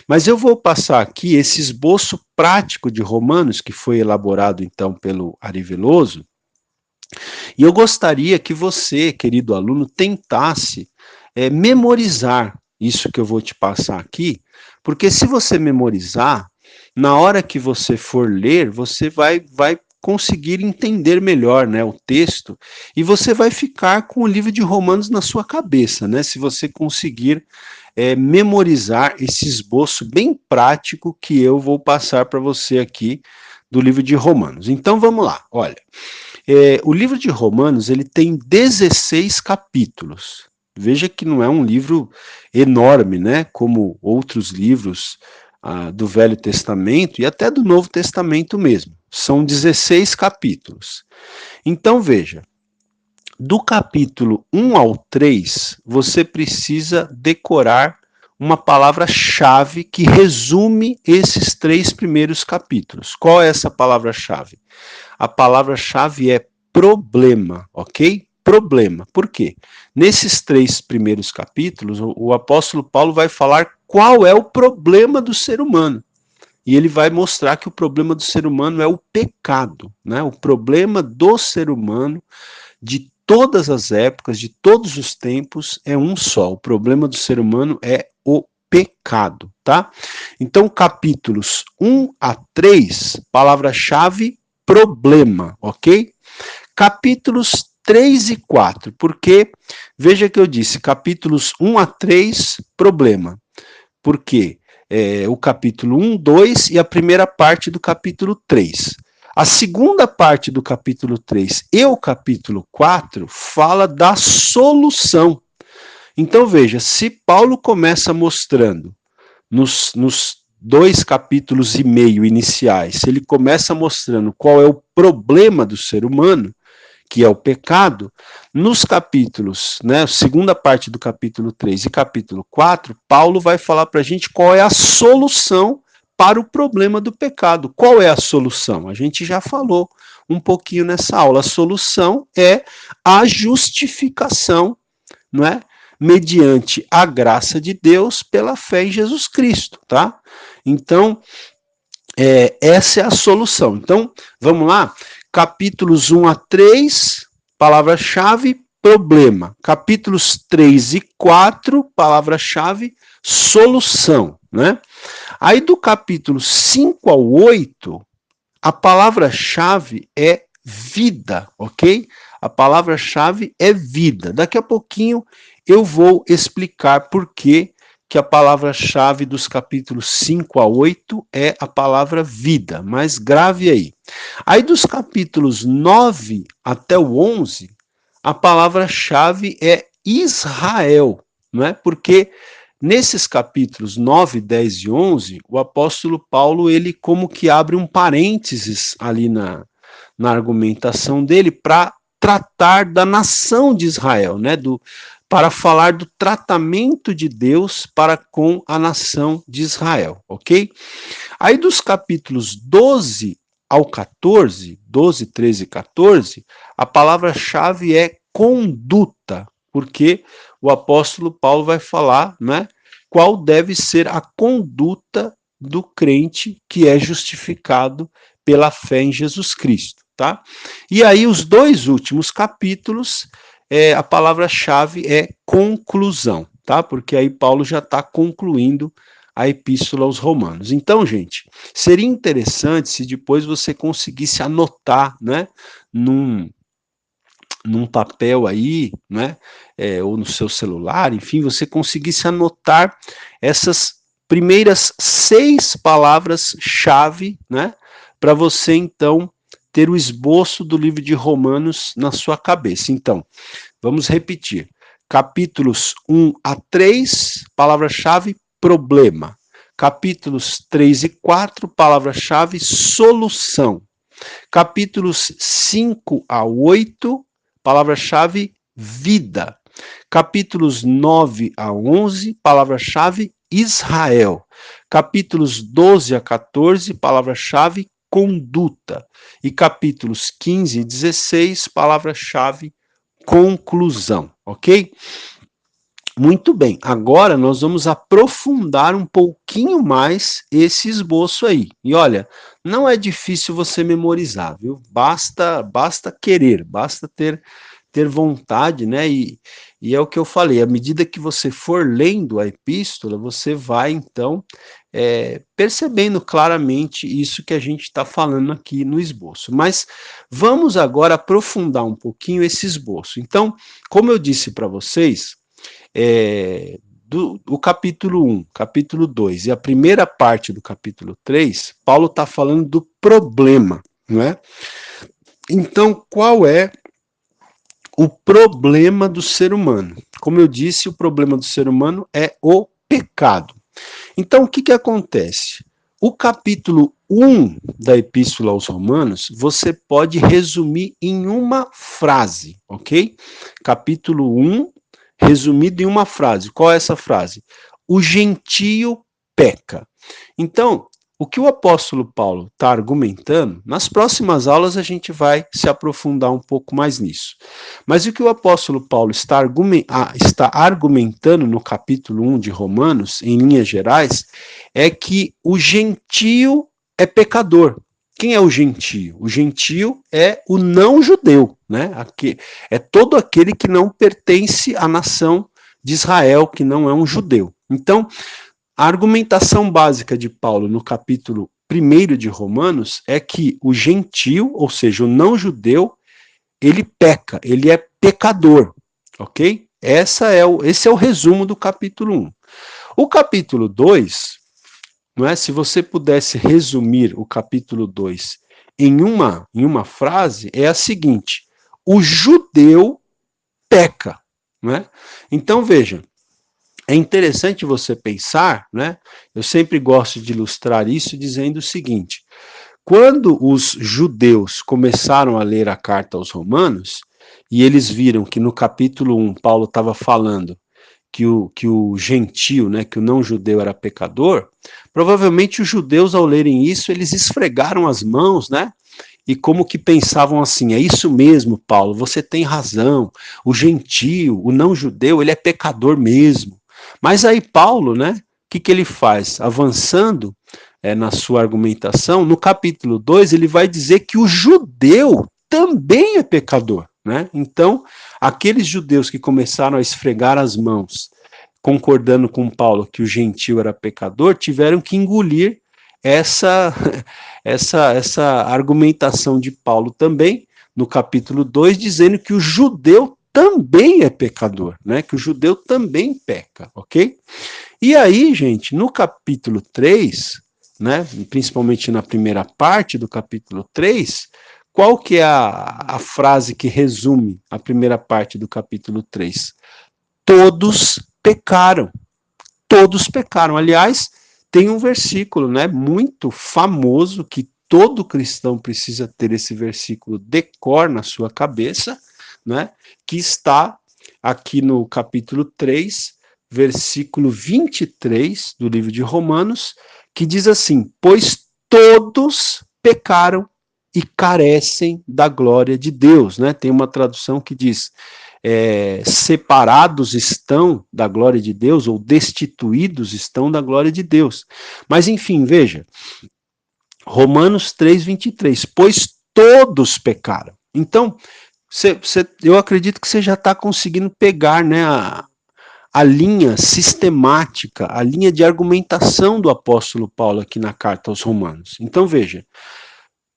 Mas eu vou passar aqui esse esboço prático de Romanos, que foi elaborado então pelo Ari Veloso, e eu gostaria que você, querido aluno, tentasse memorizar isso que eu vou te passar aqui, porque se você memorizar, na hora que você for ler, você vai conseguir entender melhor, né, o texto, e você vai ficar com o livro de Romanos na sua cabeça, né, se você conseguir memorizar esse esboço bem prático que eu vou passar para você aqui do livro de Romanos. Então vamos lá, olha. O livro de Romanos, ele tem 16 capítulos. Veja que não é um livro enorme, né, como outros livros do Velho Testamento e até do Novo Testamento mesmo. São 16 capítulos. Então veja, do capítulo 1 ao 3, você precisa decorar uma palavra-chave que resume esses 3 primeiros capítulos. Qual é essa palavra-chave? A palavra-chave é problema, ok? Problema. Por quê? Nesses 3 primeiros capítulos, o apóstolo Paulo vai falar qual é o problema do ser humano. E ele vai mostrar que o problema do ser humano é o pecado, né? O problema do ser humano de todas as épocas, de todos os tempos, é um só. O problema do ser humano é o pecado, tá? Então, capítulos 1 a 3, palavra-chave, problema, ok? Capítulos 3 e 4, porque, veja que eu disse, capítulos 1 a 3, problema. Por quê? O capítulo 1, 2 e a primeira parte do capítulo 3. A segunda parte do capítulo 3 e o capítulo 4 fala da solução. Então veja, se Paulo começa mostrando nos 2 capítulos e meio iniciais, ele começa mostrando qual é o problema do ser humano, que é o pecado, nos capítulos, né, segunda parte do capítulo 3 e capítulo 4, Paulo vai falar para a gente qual é a solução para o problema do pecado. Qual é a solução? A gente já falou um pouquinho nessa aula. A solução é a justificação, não é? Mediante a graça de Deus pela fé em Jesus Cristo, tá? Então, essa é a solução. Então, vamos lá? Capítulos 1 a 3, palavra-chave, problema. Capítulos 3 e 4, palavra-chave, solução, né? Aí do capítulo 5 ao 8, a palavra-chave é vida, ok? A palavra-chave é vida. Daqui a pouquinho eu vou explicar por que a palavra-chave dos capítulos 5 a 8 é a palavra vida, mas grave aí. Aí dos capítulos 9 até o 11, a palavra-chave é Israel, não é? Porque nesses capítulos 9, 10 e 11, o apóstolo Paulo, ele como que abre um parênteses ali na argumentação dele para tratar da nação de Israel, né? para falar do tratamento de Deus para com a nação de Israel, ok? Aí dos capítulos 12 ao 14, 12, 13 e 14, a palavra-chave é conduta, porque o apóstolo Paulo vai falar, né, qual deve ser a conduta do crente que é justificado pela fé em Jesus Cristo, tá? E aí os dois últimos capítulos, a palavra-chave é conclusão, tá? Porque aí Paulo já está concluindo a epístola aos Romanos. Então, gente, seria interessante se depois você conseguisse anotar, né, num papel aí, né, ou no seu celular, enfim, você conseguisse anotar essas primeiras 6 palavras-chave, né, para você, então, ter o esboço do livro de Romanos na sua cabeça. Então, vamos repetir. Capítulos 1 a 3, palavra-chave, problema. Capítulos 3 e 4, palavra-chave, solução. Capítulos 5 a 8, palavra-chave, vida. Capítulos 9 a 11, palavra-chave, Israel. Capítulos 12 a 14, palavra-chave, conduta. E capítulos 15 e 16, palavra-chave, conclusão, ok? Muito bem, agora nós vamos aprofundar um pouquinho mais esse esboço aí. E olha, não é difícil você memorizar, viu? Basta querer, basta ter vontade, né? E é o que eu falei, à medida que você for lendo a epístola, você vai, então, percebendo claramente isso que a gente está falando aqui no esboço. Mas vamos agora aprofundar um pouquinho esse esboço. Então, como eu disse para vocês, do capítulo 1, capítulo 2 e a primeira parte do capítulo 3, Paulo está falando do problema, não é? Então, qual é o problema do ser humano? Como eu disse, o problema do ser humano é o pecado. Então, o que acontece? O capítulo 1 da Epístola aos Romanos, você pode resumir em uma frase, ok? Capítulo 1, resumido em uma frase. Qual é essa frase? O gentio peca. Então, o que o apóstolo Paulo está argumentando, nas próximas aulas a gente vai se aprofundar um pouco mais nisso. Mas o que o apóstolo Paulo está argumentando no capítulo 1 de Romanos, em linhas gerais, é que o gentio é pecador. Quem é o gentio? O gentio é o não-judeu, né? É todo aquele que não pertence à nação de Israel, que não é um judeu. Então, a argumentação básica de Paulo no capítulo 1 de Romanos é que o gentio, ou seja, o não-judeu, ele peca, ele é pecador, ok? Esse é o resumo do capítulo 1. O capítulo 2, não é? Se você pudesse resumir o capítulo 2 em uma frase, é a seguinte: o judeu peca, não é? Então, veja, é interessante você pensar, né? Eu sempre gosto de ilustrar isso dizendo o seguinte: quando os judeus começaram a ler a carta aos Romanos, e eles viram que no capítulo 1 Paulo estava falando que o gentio, né, que o não-judeu era pecador, provavelmente os judeus, ao lerem isso, eles esfregaram as mãos, né? E como que pensavam assim: é isso mesmo, Paulo, você tem razão, o gentio, o não-judeu, ele é pecador mesmo. Mas aí Paulo, né, o que ele faz? Avançando na sua argumentação, no capítulo 2 ele vai dizer que o judeu também é pecador, né? Então, aqueles judeus que começaram a esfregar as mãos, concordando com Paulo que o gentio era pecador, tiveram que engolir essa argumentação de Paulo também, no capítulo 2, dizendo que o judeu também é pecador, né? Que o judeu também peca, ok? E aí, gente, no capítulo 3, né, principalmente na primeira parte do capítulo 3, qual que é a frase que resume a primeira parte do capítulo 3? Todos pecaram. Todos pecaram. Aliás, tem um versículo, né, muito famoso que todo cristão precisa ter esse versículo de cor na sua cabeça, né, que está aqui no capítulo 3, versículo 23 do livro de Romanos, que diz assim: pois todos pecaram e carecem da glória de Deus, né? Tem uma tradução que diz, separados estão da glória de Deus, ou destituídos estão da glória de Deus. Mas enfim, veja, Romanos 3, 23, pois todos pecaram. Então, eu acredito que você já está conseguindo pegar, né, a linha sistemática, a linha de argumentação do apóstolo Paulo aqui na carta aos Romanos. Então veja,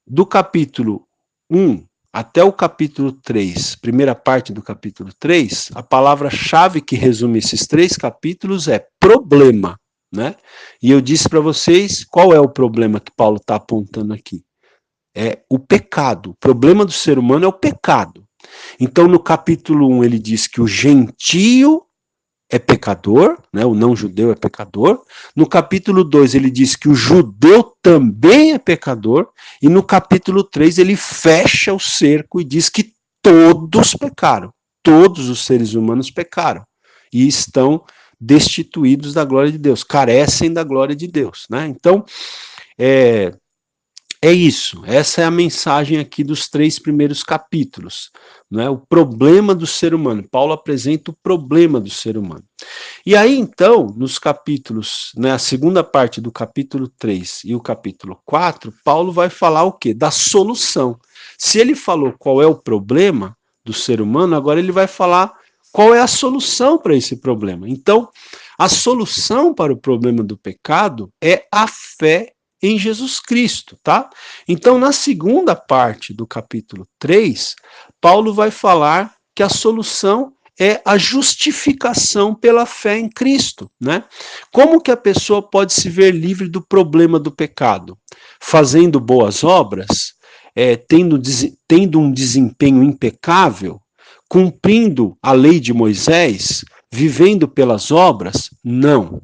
do capítulo 1 até o capítulo 3, primeira parte do capítulo 3, a palavra-chave que resume esses 3 capítulos é problema, né? E eu disse para vocês qual é o problema que Paulo está apontando aqui. É o pecado. O problema do ser humano é o pecado. Então, no capítulo 1, ele diz que o gentio é pecador, né? O não-judeu é pecador. No capítulo 2, ele diz que o judeu também é pecador. E no capítulo 3, ele fecha o cerco e diz que todos pecaram. Todos os seres humanos pecaram. E estão destituídos da glória de Deus, carecem da glória de Deus, né? Então, é isso, essa é a mensagem aqui dos 3 primeiros capítulos, né? O problema do ser humano. Paulo apresenta o problema do ser humano. E aí, então, nos capítulos, né, a segunda parte do capítulo 3 e o capítulo 4, Paulo vai falar o quê? Da solução. Se ele falou qual é o problema do ser humano, agora ele vai falar qual é a solução para esse problema. Então, a solução para o problema do pecado é a fé em Jesus Cristo, tá? Então, na segunda parte do capítulo 3, Paulo vai falar que a solução é a justificação pela fé em Cristo, né? Como que a pessoa pode se ver livre do problema do pecado? Fazendo boas obras, tendo um desempenho impecável, cumprindo a lei de Moisés, vivendo pelas obras? Não.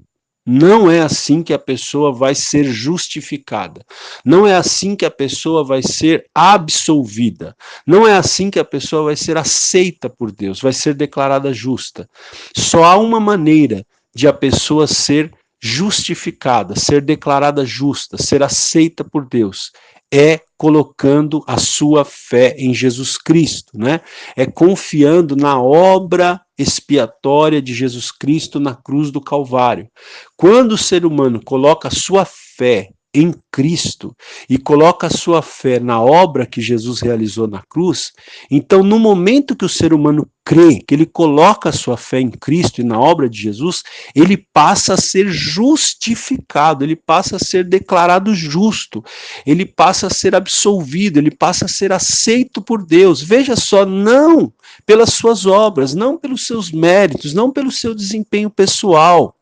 Não é assim que a pessoa vai ser justificada. Não é assim que a pessoa vai ser absolvida. Não é assim que a pessoa vai ser aceita por Deus, vai ser declarada justa. Só há uma maneira de a pessoa ser justificada, ser declarada justa, ser aceita por Deus. É colocando a sua fé em Jesus Cristo, né? É confiando na obra expiatória de Jesus Cristo na cruz do Calvário. Quando o ser humano coloca a sua fé em Cristo e coloca a sua fé na obra que Jesus realizou na cruz, então no momento que o ser humano crê, que ele coloca a sua fé em Cristo e na obra de Jesus, ele passa a ser justificado, ele passa a ser declarado justo, ele passa a ser absolvido, ele passa a ser aceito por Deus. Veja só, não pelas suas obras, não pelos seus méritos, não pelo seu desempenho pessoal,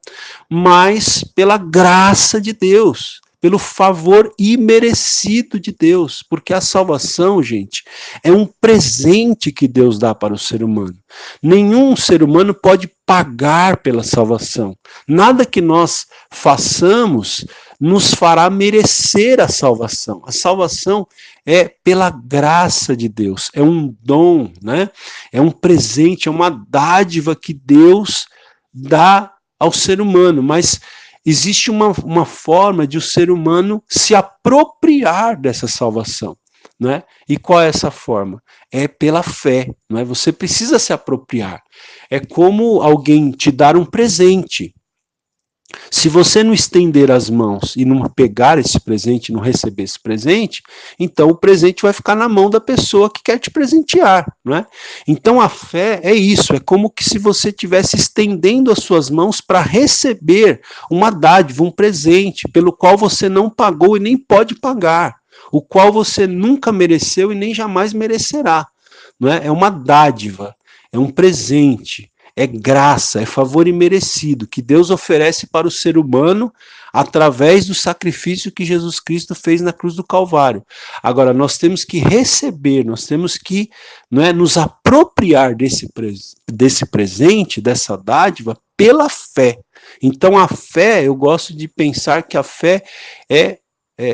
mas pela graça de Deus, pelo favor imerecido de Deus, porque a salvação, gente, é um presente que Deus dá para o ser humano. Nenhum ser humano pode pagar pela salvação. Nada que nós façamos nos fará merecer a salvação. A salvação é pela graça de Deus, é um dom, né? É um presente, é uma dádiva que Deus dá ao ser humano, mas existe uma forma de o ser humano se apropriar dessa salvação, né? E qual é essa forma? É pela fé, não é? Você precisa se apropriar. É como alguém te dar um presente. Se você não estender as mãos e não pegar esse presente, não receber esse presente, então o presente vai ficar na mão da pessoa que quer te presentear, não é? Então a fé é isso, é como que se você estivesse estendendo as suas mãos para receber uma dádiva, um presente, pelo qual você não pagou e nem pode pagar, o qual você nunca mereceu e nem jamais merecerá, não é? É uma dádiva, é um presente. É graça, é favor imerecido que Deus oferece para o ser humano através do sacrifício que Jesus Cristo fez na cruz do Calvário. Agora, nós temos que receber, nós temos que, não é, nos apropriar desse presente, dessa dádiva, pela fé. Então, a fé, eu gosto de pensar que a fé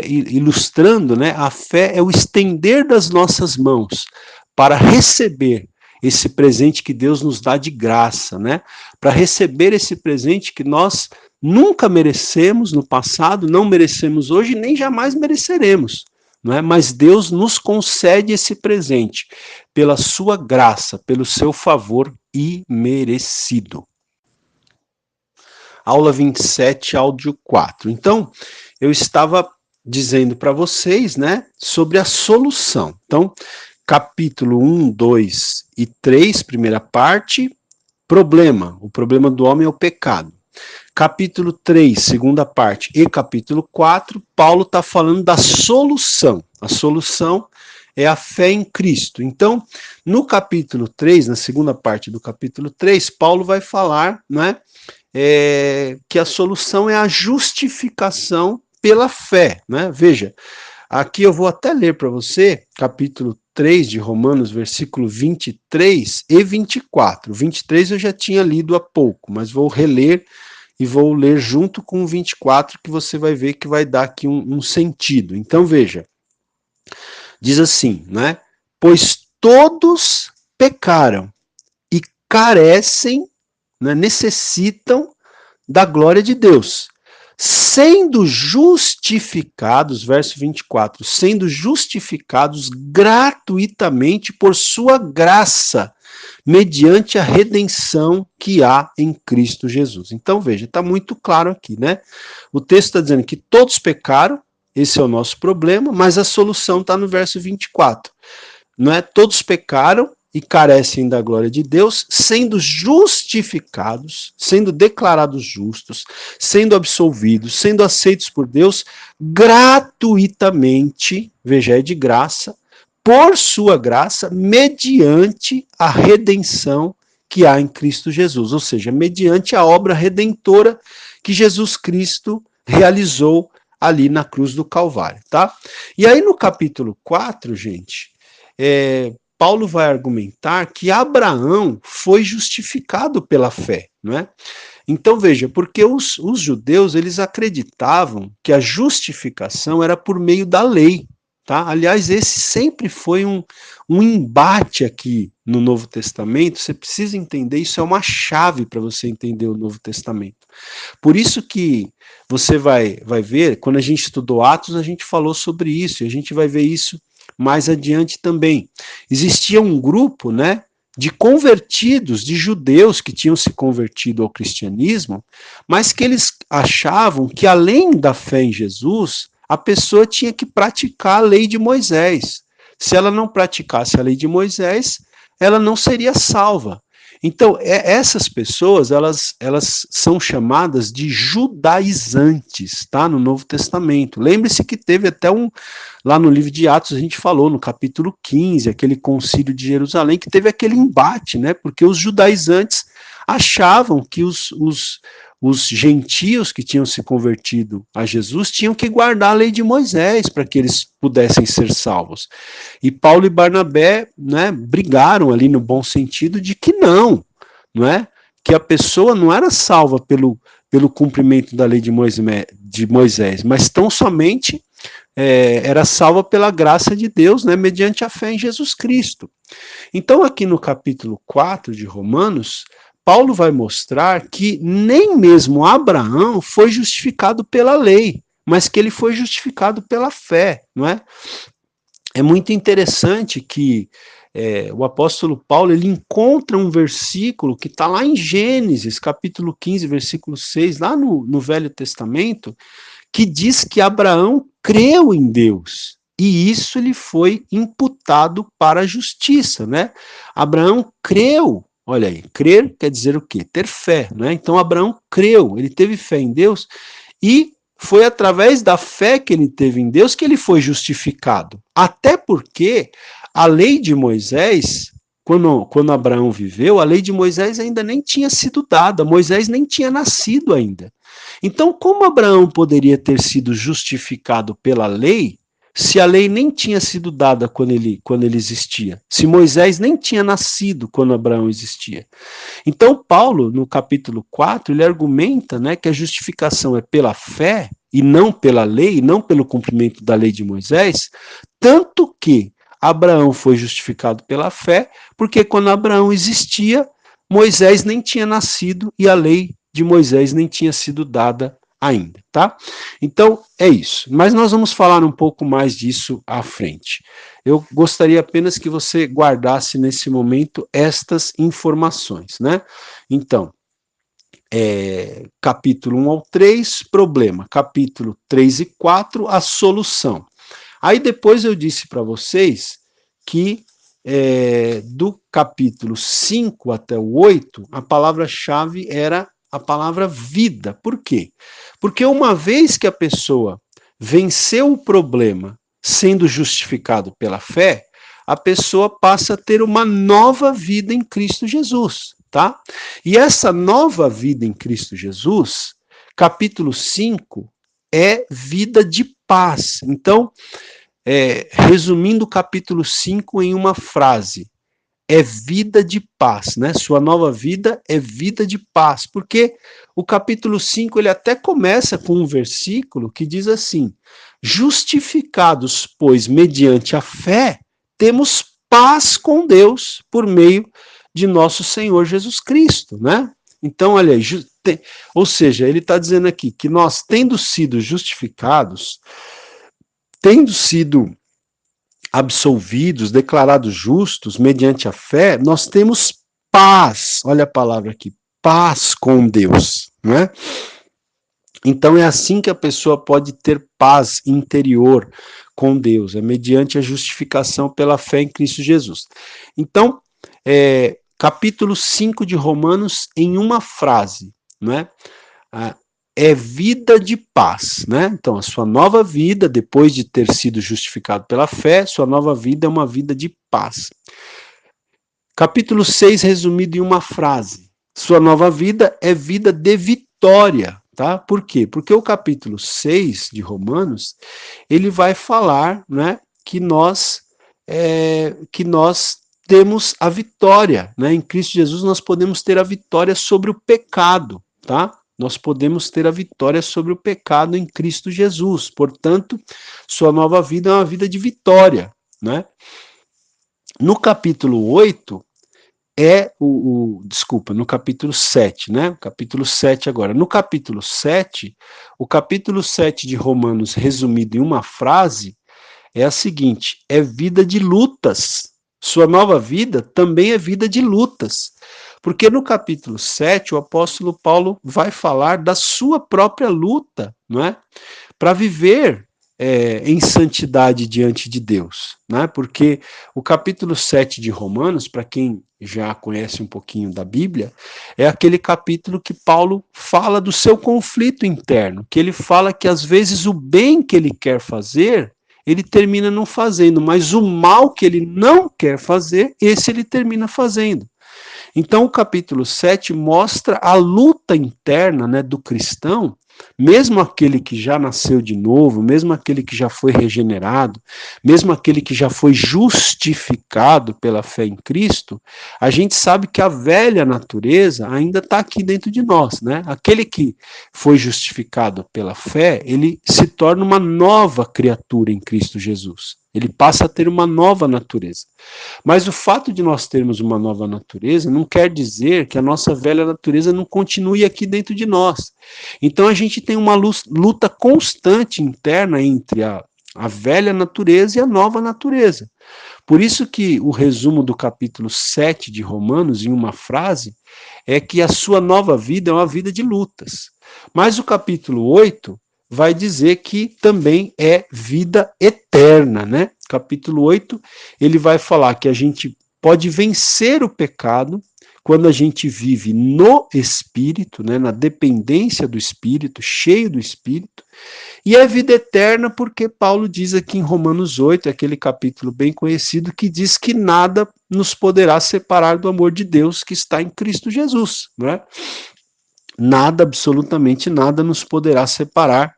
ilustrando, né, a fé é o estender das nossas mãos para receber esse presente que Deus nos dá de graça, né? Para receber esse presente que nós nunca merecemos no passado, não merecemos hoje, nem jamais mereceremos. Não é? Mas Deus nos concede esse presente pela sua graça, pelo seu favor imerecido. Aula 27, áudio 4. Então, eu estava dizendo para vocês, né, sobre a solução. Então, capítulo 1, 2 e 3, primeira parte, problema. O problema do homem é o pecado. Capítulo 3, segunda parte, e capítulo 4, Paulo está falando da solução. A solução é a fé em Cristo. Então, no capítulo 3, na segunda parte do capítulo 3, Paulo vai falar, né, que a solução é a justificação pela fé. Né? Veja, aqui eu vou até ler para você, capítulo 3 de Romanos, versículo 23 e 24. 23 eu já tinha lido há pouco, mas vou reler e vou ler junto com o 24, que você vai ver que vai dar aqui um sentido. Então veja, diz assim, né? Pois todos pecaram e carecem, né, necessitam da glória de Deus, sendo justificados, verso 24, sendo justificados gratuitamente por sua graça, mediante a redenção que há em Cristo Jesus. Então, veja, está muito claro aqui, né? O texto está dizendo que todos pecaram, esse é o nosso problema, mas a solução está no verso 24. Não é? Todos pecaram e carecem da glória de Deus, sendo justificados, sendo declarados justos, sendo absolvidos, sendo aceitos por Deus gratuitamente, veja, é de graça, por sua graça, mediante a redenção que há em Cristo Jesus, ou seja, mediante a obra redentora que Jesus Cristo realizou ali na cruz do Calvário, tá? E aí no capítulo 4, gente, Paulo vai argumentar que Abraão foi justificado pela fé, não é? Então veja, porque os judeus, eles acreditavam que a justificação era por meio da lei, tá? Aliás, esse sempre foi um embate aqui no Novo Testamento, você precisa entender, isso é uma chave para você entender o Novo Testamento. Por isso que você vai ver, quando a gente estudou Atos, a gente falou sobre isso, e a gente vai ver isso mais adiante também. Existia um grupo, né, de convertidos, de judeus que tinham se convertido ao cristianismo, mas que eles achavam que além da fé em Jesus, a pessoa tinha que praticar a lei de Moisés. Se ela não praticasse a lei de Moisés, ela não seria salva. Então, essas pessoas, elas são chamadas de judaizantes, tá? No Novo Testamento. Lembre-se que teve até lá no livro de Atos, a gente falou, no capítulo 15, aquele concílio de Jerusalém, que teve aquele embate, né? Porque os judaizantes achavam que os gentios que tinham se convertido a Jesus tinham que guardar a lei de Moisés para que eles pudessem ser salvos. E Paulo e Barnabé, né, brigaram ali no bom sentido de que não é? Que a pessoa não era salva pelo cumprimento da lei de Moisés, mas tão somente era salva pela graça de Deus, né, mediante a fé em Jesus Cristo. Então aqui no capítulo 4 de Romanos, Paulo vai mostrar que nem mesmo Abraão foi justificado pela lei, mas que ele foi justificado pela fé, não é? É muito interessante que o apóstolo Paulo, ele encontra um versículo que está lá em Gênesis, capítulo 15, versículo 6, lá no Velho Testamento, que diz que Abraão creu em Deus, e isso lhe foi imputado para a justiça, né? Abraão creu. Olha aí, crer quer dizer o quê? Ter fé, né? Então Abraão creu, ele teve fé em Deus e foi através da fé que ele teve em Deus que ele foi justificado. Até porque a lei de Moisés, quando Abraão viveu, a lei de Moisés ainda nem tinha sido dada, Moisés nem tinha nascido ainda. Então, como Abraão poderia ter sido justificado pela lei, se a lei nem tinha sido dada quando ele existia, se Moisés nem tinha nascido quando Abraão existia? Então Paulo, no capítulo 4, ele argumenta, né, que a justificação é pela fé e não pela lei, não pelo cumprimento da lei de Moisés, tanto que Abraão foi justificado pela fé, porque quando Abraão existia, Moisés nem tinha nascido e a lei de Moisés nem tinha sido dada ainda, tá? Então, é isso. Mas nós vamos falar um pouco mais disso à frente. Eu gostaria apenas que você guardasse nesse momento estas informações, né? Então, capítulo 1 ao 3, problema. Capítulo 3 e 4, a solução. Aí depois eu disse para vocês que do capítulo 5 até o 8, a palavra-chave era a palavra vida. Por quê? Porque uma vez que a pessoa venceu o problema sendo justificado pela fé, a pessoa passa a ter uma nova vida em Cristo Jesus, tá? E essa nova vida em Cristo Jesus, capítulo 5, é vida de paz. Então, resumindo o capítulo 5 em uma frase, é vida de paz, né? Sua nova vida é vida de paz, porque o capítulo 5 ele até começa com um versículo que diz assim: justificados, pois, mediante a fé, temos paz com Deus por meio de nosso Senhor Jesus Cristo, né? Então, olha aí, ou seja, ele está dizendo aqui que nós, tendo sido justificados, tendo sido absolvidos, declarados justos mediante a fé, nós temos paz, olha a palavra aqui, paz com Deus, né? Então é assim que a pessoa pode ter paz interior com Deus, é mediante a justificação pela fé em Cristo Jesus. Então, capítulo 5 de Romanos em uma frase, né? É vida de paz, né? Então, a sua nova vida, depois de ter sido justificado pela fé, sua nova vida é uma vida de paz. Capítulo 6, resumido em uma frase. Sua nova vida é vida de vitória, tá? Por quê? Porque o capítulo 6 de Romanos, ele vai falar, né, que nós temos a vitória, né? Em Cristo Jesus nós podemos ter a vitória sobre o pecado, tá? Nós podemos ter a vitória sobre o pecado em Cristo Jesus. Portanto, sua nova vida é uma vida de vitória, né? No capítulo 8, no capítulo 7, né? Capítulo 7 agora. No capítulo 7, o capítulo 7 de Romanos, resumido em uma frase, é a seguinte: é vida de lutas. Sua nova vida também é vida de lutas. Porque no capítulo 7, o apóstolo Paulo vai falar da sua própria luta, não é? Para viver em santidade diante de Deus, né? Porque o capítulo 7 de Romanos, para quem já conhece um pouquinho da Bíblia, é aquele capítulo que Paulo fala do seu conflito interno, que ele fala que às vezes o bem que ele quer fazer, ele termina não fazendo, mas o mal que ele não quer fazer, esse ele termina fazendo. Então, o capítulo 7 mostra a luta interna, né, do cristão, mesmo aquele que já nasceu de novo, mesmo aquele que já foi regenerado, mesmo aquele que já foi justificado pela fé em Cristo, a gente sabe que a velha natureza ainda está aqui dentro de nós, né? Aquele que foi justificado pela fé, ele se torna uma nova criatura em Cristo Jesus. Ele passa a ter uma nova natureza. Mas o fato de nós termos uma nova natureza não quer dizer que a nossa velha natureza não continue aqui dentro de nós. Então a gente tem uma luta constante interna entre a velha natureza e a nova natureza. Por isso que o resumo do capítulo 7 de Romanos, em uma frase, é que a sua nova vida é uma vida de lutas. Mas o capítulo 8 vai dizer que também é vida eterna, né? Capítulo 8, ele vai falar que a gente pode vencer o pecado quando a gente vive no Espírito, né, na dependência do Espírito, cheio do Espírito, e é vida eterna porque Paulo diz aqui em Romanos 8, aquele capítulo bem conhecido, que diz que nada nos poderá separar do amor de Deus que está em Cristo Jesus, né? Nada, absolutamente nada, nos poderá separar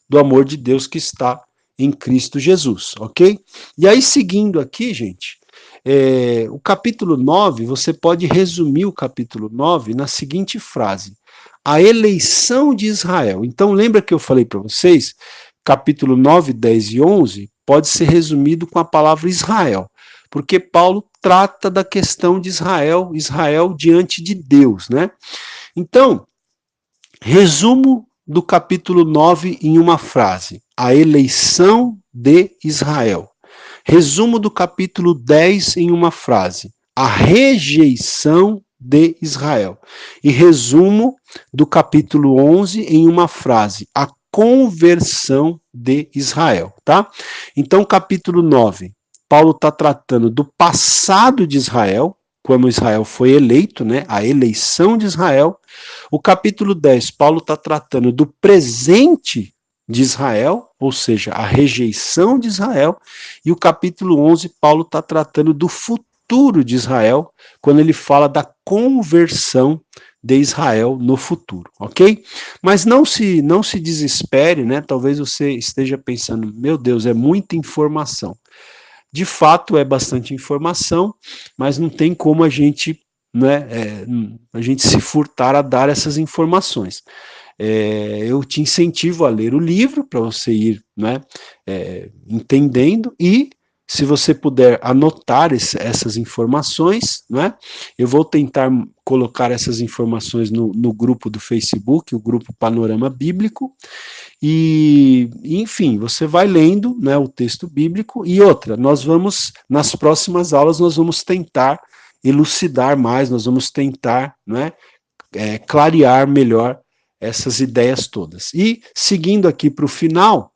do amor de Deus que está em Cristo Jesus, ok? E aí, seguindo aqui, gente, o capítulo 9, você pode resumir o capítulo 9 na seguinte frase: a eleição de Israel. Então, lembra que eu falei para vocês, capítulo 9, 10 e 11, pode ser resumido com a palavra Israel. Porque Paulo trata da questão de Israel, Israel diante de Deus, né? Então, resumo do capítulo 9 em uma frase: a eleição de Israel. Resumo do capítulo 10 em uma frase: a rejeição de Israel. E resumo do capítulo 11 em uma frase: a conversão de Israel, tá? Então, capítulo 9, Paulo está tratando do passado de Israel, quando Israel foi eleito, né? A eleição de Israel. O capítulo 10, Paulo está tratando do presente de Israel, ou seja, a rejeição de Israel, e o capítulo 11, Paulo está tratando do futuro de Israel, quando ele fala da conversão de Israel no futuro, ok? Mas não se desespere, né? Talvez você esteja pensando, meu Deus, é muita informação. De fato, é bastante informação, mas não tem como a gente, né, a gente se furtar a dar essas informações. Eu te incentivo a ler o livro para você ir, né, entendendo, e se você puder anotar essas informações, né, eu vou tentar colocar essas informações no grupo do Facebook, o grupo Panorama Bíblico, e enfim, você vai lendo, né, o texto bíblico. E outra, nós vamos, nas próximas aulas, nós vamos tentar elucidar mais, nós vamos tentar, né, clarear melhor essas ideias todas. E seguindo aqui para o final,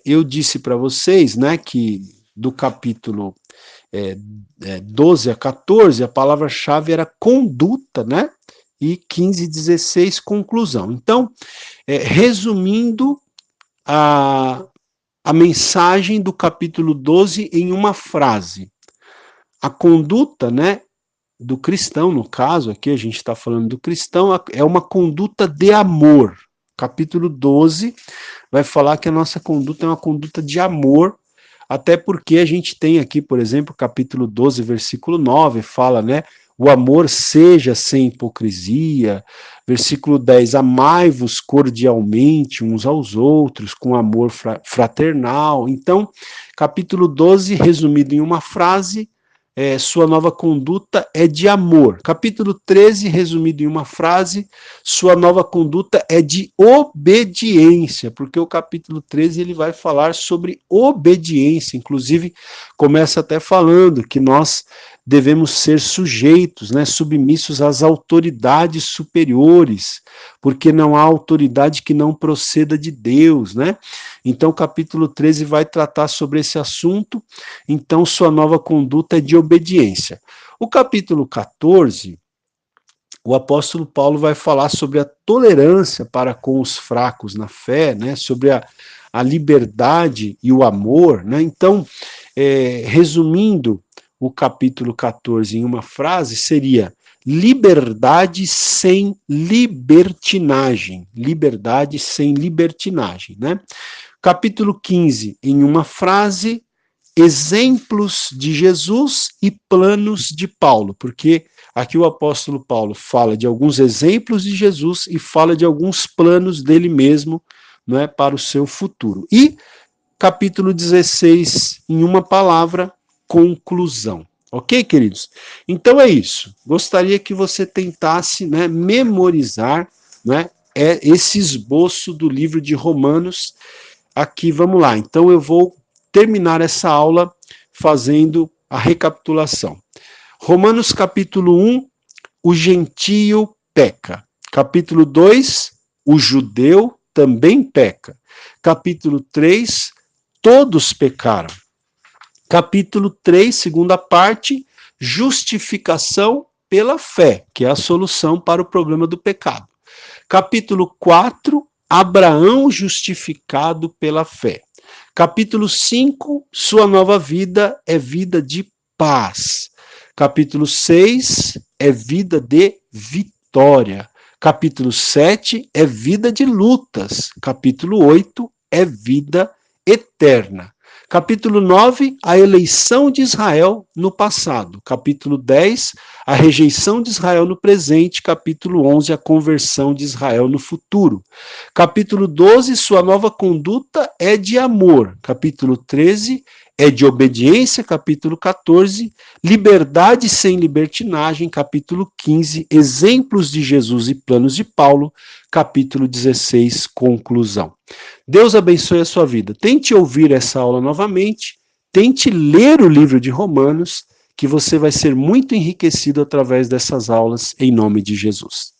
eu disse para vocês, né, que do capítulo 12 a 14, a palavra-chave era conduta, né, e 15 e 16, conclusão. Então, resumindo a mensagem do capítulo 12 em uma frase, a conduta, né, do cristão, no caso, aqui a gente está falando do cristão, é uma conduta de amor. Capítulo 12 vai falar que a nossa conduta é uma conduta de amor, até porque a gente tem aqui, por exemplo, capítulo 12, versículo 9, fala, né, o amor seja sem hipocrisia. Versículo 10, amai-vos cordialmente uns aos outros, com amor fraternal. Então, capítulo 12, resumido em uma frase, sua nova conduta é de amor. Capítulo 13, resumido em uma frase, sua nova conduta é de obediência, porque o capítulo 13 ele vai falar sobre obediência, inclusive começa até falando que nós devemos ser sujeitos, né, submissos às autoridades superiores, porque não há autoridade que não proceda de Deus, né? Então, o capítulo 13 vai tratar sobre esse assunto. Então, sua nova conduta é de obediência. O capítulo 14, o apóstolo Paulo vai falar sobre a tolerância para com os fracos na fé, né? Sobre a liberdade e o amor, né? Então, resumindo o capítulo 14 em uma frase, seria liberdade sem libertinagem. Liberdade sem libertinagem, né? Capítulo 15, em uma frase, exemplos de Jesus e planos de Paulo, porque aqui o apóstolo Paulo fala de alguns exemplos de Jesus e fala de alguns planos dele mesmo, né, para o seu futuro. E capítulo 16, em uma palavra, conclusão. Ok, queridos? Então é isso. Gostaria que você tentasse, né, memorizar, né, esse esboço do livro de Romanos. Aqui, vamos lá. Então eu vou terminar essa aula fazendo a recapitulação. Romanos capítulo 1, o gentio peca. Capítulo 2, o judeu também peca. Capítulo 3, todos pecaram. Capítulo 3, segunda parte, justificação pela fé, que é a solução para o problema do pecado. Capítulo 4, Abraão justificado pela fé. Capítulo 5, sua nova vida é vida de paz. Capítulo 6, é vida de vitória. Capítulo 7, é vida de lutas. Capítulo 8, é vida eterna. Capítulo 9, a eleição de Israel no passado. Capítulo 10, a rejeição de Israel no presente. Capítulo 11, a conversão de Israel no futuro. Capítulo 12, sua nova conduta é de amor. Capítulo 13, é de obediência, capítulo 14, liberdade sem libertinagem, capítulo 15, exemplos de Jesus e planos de Paulo, capítulo 16, conclusão. Deus abençoe a sua vida. Tente ouvir essa aula novamente, tente ler o livro de Romanos, que você vai ser muito enriquecido através dessas aulas, em nome de Jesus.